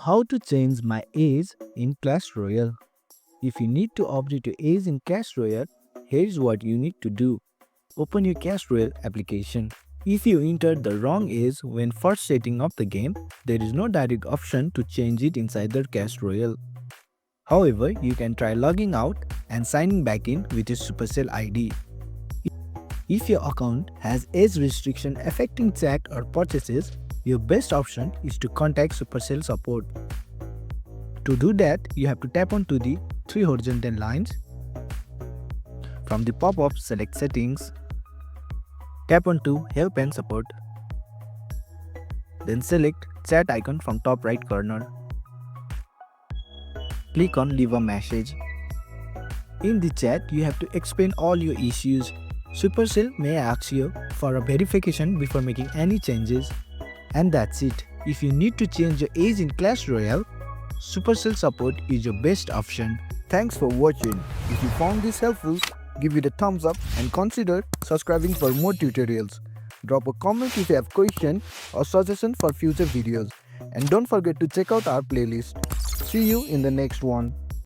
How to change my age in Clash Royale. If you need to update your age in Clash Royale, here's what you need to do. Open your Clash Royale application. If you entered the wrong age when first setting up the game, there is no direct option to change it inside the Clash Royale. However, you can try logging out and signing back in with your Supercell ID. If your account has age restriction affecting chat or purchases, your best option is to contact Supercell Support. To do that, you have to tap onto the three horizontal lines. From the pop-up, select Settings, tap onto Help and Support. Then select Chat icon from top right corner. Click on Leave a message. In the chat, you have to explain all your issues. Supercell may ask you for a verification before making any changes. And that's it. If you need to change your age in Clash Royale, Supercell Support is your best option. Thanks for watching. If you found this helpful, give it a thumbs up and consider subscribing for more tutorials. Drop a comment if you have questions or suggestions for future videos. And don't forget to check out our playlist. See you in the next one.